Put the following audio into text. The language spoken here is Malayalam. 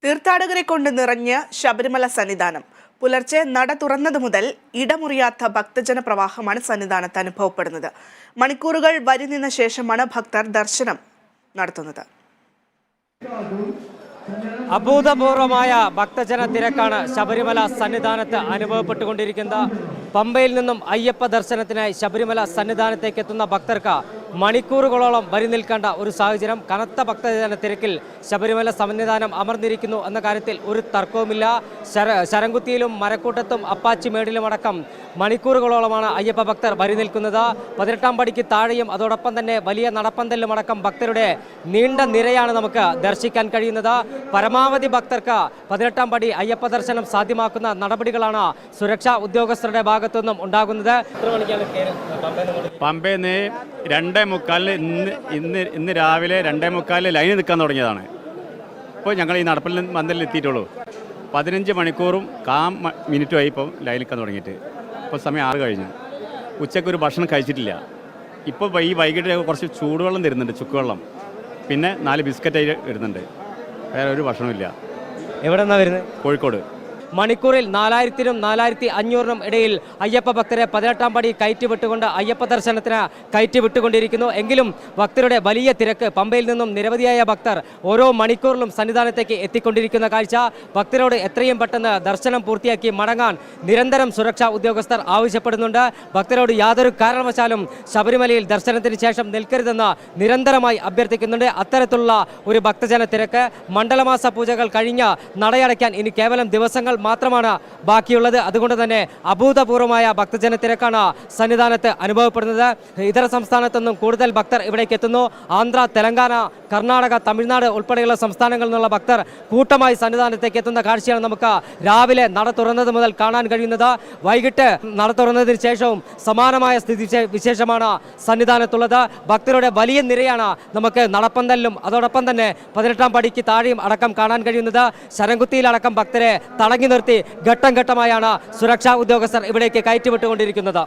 തീർത്ഥാടകരെ കൊണ്ട് നിറഞ്ഞ് ശബരിമല സന്നിധാനം. പുലർച്ചെ നട തുറന്നതു മുതൽ ഇടമുറിയാത്ത ഭക്തജന പ്രവാഹമാണ് സന്നിധാനത്ത് അനുഭവപ്പെടുന്നത്. മണിക്കൂറുകൾ വരി നിന്ന ശേഷമാണ് ഭക്തർ ദർശനം നടത്തുന്നത്. അഭൂതപൂർവമായ ഭക്തജന തിരക്കാണ് ശബരിമല സന്നിധാനത്ത് അനുഭവപ്പെട്ടുകൊണ്ടിരിക്കുന്നത്. പമ്പയിൽ നിന്നും അയ്യപ്പ ദർശനത്തിനായി ശബരിമല സന്നിധാനത്തേക്ക് എത്തുന്ന ഭക്തർക്ക് മണിക്കൂറുകളോളം വരി നിൽക്കേണ്ട ഒരു സാഹചര്യം. കനത്ത ഭക്തജന തിരക്കിൽ ശബരിമല സന്നിധാനം അമർന്നിരിക്കുന്നു എന്ന കാര്യത്തിൽ ഒരു തർക്കവുമില്ല. ശരംകുത്തിയിലും മരക്കൂട്ടത്തും അപ്പാച്ചിമേടിലുമടക്കം മണിക്കൂറുകളോളമാണ് അയ്യപ്പ ഭക്തർ വരി നിൽക്കുന്നത്. 18-ാം പടിക്ക് താഴെയും അതോടൊപ്പം തന്നെ വലിയ നടപ്പന്തലിലുമടക്കം ഭക്തരുടെ നീണ്ട നിരയാണ് നമുക്ക് ദർശിക്കാൻ കഴിയുന്നത്. പരമാവധി ഭക്തർക്ക് 18-ാം പടി അയ്യപ്പ ദർശനം സാധ്യമാക്കുന്ന നടപടികളാണ് സുരക്ഷാ ഉദ്യോഗസ്ഥരുടെ ഭാഗത്തു നിന്നും ഉണ്ടാകുന്നത്. പമ്പയിൽ നിന്ന് 2:45 ഇന്ന് രാവിലെ 2:45 ലൈനിൽ നിൽക്കാൻ തുടങ്ങിയതാണ്. ഇപ്പോൾ ഞങ്ങൾ ഈ നടപ്പലിൽ മന്ദിരിൽ എത്തിയിട്ടുള്ളൂ. 15 മണിക്കൂറും മിനിറ്റുമായി ഇപ്പോൾ ലൈനിൽ നിൽക്കാൻ തുടങ്ങിയിട്ട്. ഇപ്പോൾ സമയം 6 കഴിഞ്ഞു. ഉച്ചയ്ക്ക് ഒരു ഭക്ഷണം കഴിച്ചിട്ടില്ല. ഇപ്പോൾ ഈ വൈകിട്ട് കുറച്ച് ചൂടുവെള്ളം തരുന്നുണ്ട്, ചുക്കുവെള്ളം, പിന്നെ 4 ബിസ്ക്കറ്റ് ഇടുന്നുണ്ട്. വേറെ ഒരു ഭക്ഷണമില്ല. എവിടെ നിന്നാണ് വരുന്നത്? കോഴിക്കോട്. മണിക്കൂറിൽ 4000-നും 4500-നും ഇടയിൽ അയ്യപ്പ ഭക്തരെ 18-ാം പടി കയറ്റിവിട്ടുകൊണ്ട് അയ്യപ്പ ദർശനത്തിന് കയറ്റിവിട്ടുകൊണ്ടിരിക്കുന്നു. എങ്കിലും ഭക്തരുടെ വലിയ തിരക്ക്, പമ്പയിൽ നിന്നും നിരവധിയായ ഭക്തർ ഓരോ മണിക്കൂറിലും സന്നിധാനത്തേക്ക് എത്തിക്കൊണ്ടിരിക്കുന്ന കാഴ്ച. ഭക്തരോട് എത്രയും പെട്ടെന്ന് ദർശനം പൂർത്തിയാക്കി മടങ്ങാൻ നിരന്തരം സുരക്ഷാ ഉദ്യോഗസ്ഥർ ആവശ്യപ്പെടുന്നുണ്ട്. ഭക്തരോട് യാതൊരു കാരണവശാലും ശബരിമലയിൽ ദർശനത്തിന് ശേഷം നിൽക്കരുതെന്ന് നിരന്തരമായി അഭ്യർത്ഥിക്കുന്നുണ്ട്. അത്തരത്തിലുള്ള ഒരു ഭക്തജന തിരക്ക്. മണ്ഡലമാസ പൂജകൾ കഴിഞ്ഞ് നടയടയ്ക്കാൻ ഇനി കേവലം ദിവസങ്ങൾ മാത്രമാണ് ബാക്കിയുള്ളത്. അതുകൊണ്ട് തന്നെ അഭൂതപൂർവമായ ഭക്തജന തിരക്കാണ് സന്നിധാനത്ത് അനുഭവപ്പെടുന്നത്. ഇതര സംസ്ഥാനത്തു നിന്നും കൂടുതൽ ഭക്തർ ഇവിടേക്ക് എത്തുന്നു. ആന്ധ്ര, തെലങ്കാന, കർണാടക, തമിഴ്നാട് ഉൾപ്പെടെയുള്ള സംസ്ഥാനങ്ങളിൽ നിന്നുള്ള ഭക്തർ കൂട്ടമായി സന്നിധാനത്തേക്ക് എത്തുന്ന കാഴ്ചയാണ് നമുക്ക് രാവിലെ നട തുറന്നത് മുതൽ കാണാൻ കഴിയുന്നത്. വൈകിട്ട് നട തുറന്നതിന് ശേഷവും സമാനമായ സ്ഥിതി വിശേഷമാണ് സന്നിധാനത്തുള്ളത്. ഭക്തരുടെ വലിയ നിരയാണ് നമുക്ക് നടപ്പന്തലിലും അതോടൊപ്പം തന്നെ 18-ാം പടിക്ക് താഴെയും അടക്കം കാണാൻ കഴിയുന്നത്. ശരംകുത്തിയിലടക്കം ഭക്തരെ തടഞ്ഞു നിർത്തി ഘട്ടം ഘട്ടമായാണ് സുരക്ഷാ ഉദ്യോഗസ്ഥർ ഇവിടേക്ക് കയറ്റിവിട്ടുകൊണ്ടിരിക്കുന്നത്.